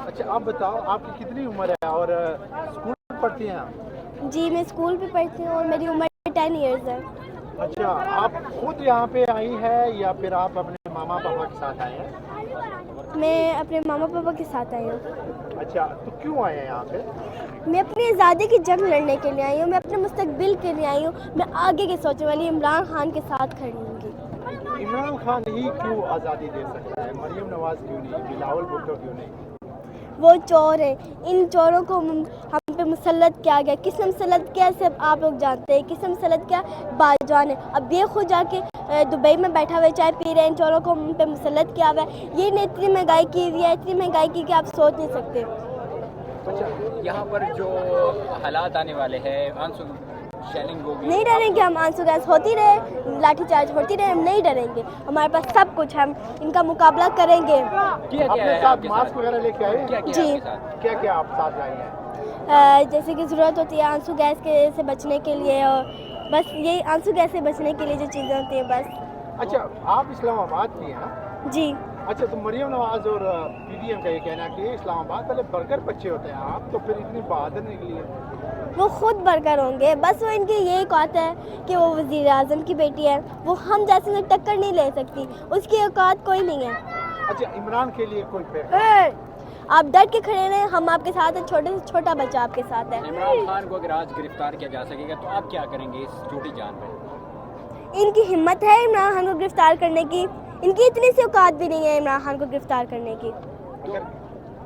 اچھا آپ بتاؤ آپ کی کتنی عمر ہے اور اسکول پڑھتی ہیں آپ؟ جی میں اسکول پہ پڑھتی ہوں اور میری عمر 10 ایئرز ہے. اچھا آپ خود یہاں پہ آئی ہے یا پھر آپ اپنے ماما پاپا کے ساتھ آئے ہیں؟ میں اپنے ماما پاپا کے ساتھ آئی ہوں. اچھا تو کیوں آئے ہیں یہاں پہ؟ میں اپنی آزادی کی جنگ لڑنے کے لیے آئی ہوں, میں اپنے مستقبل کے لیے آئی ہوں, میں آگے کے سوچنے والی عمران خان کے ساتھ کھڑی ہوں گی. عمران خان ہی کیوں آزادی دے سکتا ہے, مریم نواز کیوں نہیں, بلاول بھٹو کیوں نہیں؟ وہ چور ہیں, ان چوروں کو ہم پہ مسلط کیا گیا. کس نے مسلط کیا سب آپ لوگ جانتے ہیں. کس نے مسلط کیا؟ باجوان ہے. اب یہ خود جا کے دبئی میں بیٹھا ہوئے چائے پی رہے ہیں, ان چوروں کو ہم پہ مسلط کیا ہوا ہے. یہ نے اتنی مہنگائی کی ہوئی ہے, اتنی مہنگائی کی کہ آپ سوچ نہیں سکتے. یہاں پر جو حالات آنے والے ہیں, شیلنگ ہوگی, نہیں ڈریں گے ہم. آنسو گیس ہوتی رہے, لاٹھی چارج ہوتی رہے, ہم نہیں ڈریں گے. ہمارے پاس سب کچھ ہے, ہم ان کا مقابلہ کریں گے. اپنے ساتھ ماسک وغیرہ لے کے آئے ہیں؟ جی کیا کیا آپ ساتھ لائی ہیں؟ جیسے کہ ضرورت ہوتی ہے آنسو گیس کے سے بچنے کے لیے, اور بس یہی آنسو گیس سے بچنے کے لیے جو چیزیں ہوتی ہیں بس. اچھا آپ اسلام آباد کی ہیں؟ جی اچھا تو مریم نواز اور پی ڈی ایم کا یہ کہنا ہے کہ اسلام آباد پہلے برگر بچے ہوتے ہیں, آپ تو پھر اتنی بہادر نکلی ہے. وہ خود برگر ہوں گے, بس وہ ان کی یہی اوقات ہے کہ وہ وزیر اعظم کی بیٹی ہے, وہ ہم جیسے سے ٹکر نہیں لے سکتی, اس کی اوقات کوئی نہیں ہے. اچھا عمران کے لیے کوئی پیغام؟ آپ ڈٹ کے کھڑے رہیں, ہم آپ کے ساتھ ہیں, چھوٹے سے چھوٹا بچہ آپ کے ساتھ ہے. عمران خان کو اگر آج گرفتار کیا جا سکے گا تو آپ کیا کریں گے اس چھوٹی جان پہ؟ ان کی ہمت ہے عمران خان کو گرفتار کرنے کی؟ ان کی اتنی سی اوقات بھی نہیں ہے عمران خان کو گرفتار کرنے کی.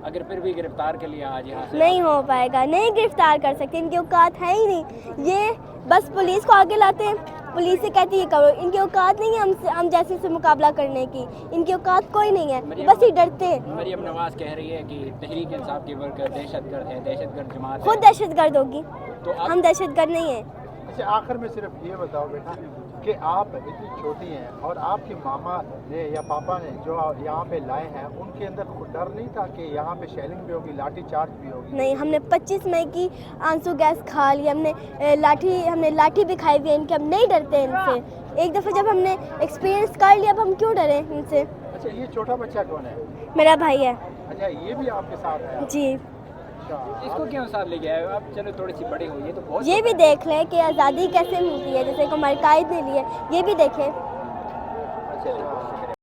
اگر پھر بھی گرفتار کر لیا آج یہاں سے, نہیں ہو پائے گا, نہیں گرفتار کر سکتے, ان کی اوقات ہے ہی نہیں. یہ بس پولیس کو آگے لاتے ہیں, پولیس سے کہتی ہے کرو. ان کی اوقات نہیں ہے ہم جیسے سے مقابلہ کرنے کی, ان کی اوقات کوئی نہیں ہے, بس ہی ڈرتے ہیں. مریم نواز کہہ رہی ہے کہ تحریک انصاف کے ورکر دہشت گرد ہے, دہشت گرد جماعت ہے. خود دہشت گرد ہوگی, تو ہم دہشت گرد نہیں ہیں. اچھا آخر میں صرف یہ بتاؤ بیٹا کہ آپ اتنی چھوٹی ہیں اور آپ کے ماما نے یا پاپا نے جو یہاں پہ لائے ہیں, ان کے اندر ڈر نہیں تھا کہ یہاں پہ شیلنگ بھی ہوگی, لاٹھی چارج بھی ہوگی؟ نہیں, ہم نے 25 مئی کی آنسو گیس کھا لی, ہم نے لاٹھی بھی کھائی ہوئی ہے ان کی. ہم نہیں ڈرتے ان سے. ایک دفعہ جب ہم نے ایکسپیرینس کر لیا, اب ہم کیوں ڈریں ان سے. اچھا یہ چھوٹا بچہ کون ہے؟ میرا بھائی ہے. اچھا یہ بھی آپ کے ساتھ ہے؟ جی. اس کو کیوں ساتھ لے گیا ہے؟ اب چلو تھوڑی سی بڑی ہوئی ہے تو بہت یہ بھی دیکھ لیں کہ آزادی کیسے ملتی ہے, جیسے کہ ہمارے قائد نے لی ہے, یہ بھی دیکھیں. اچھا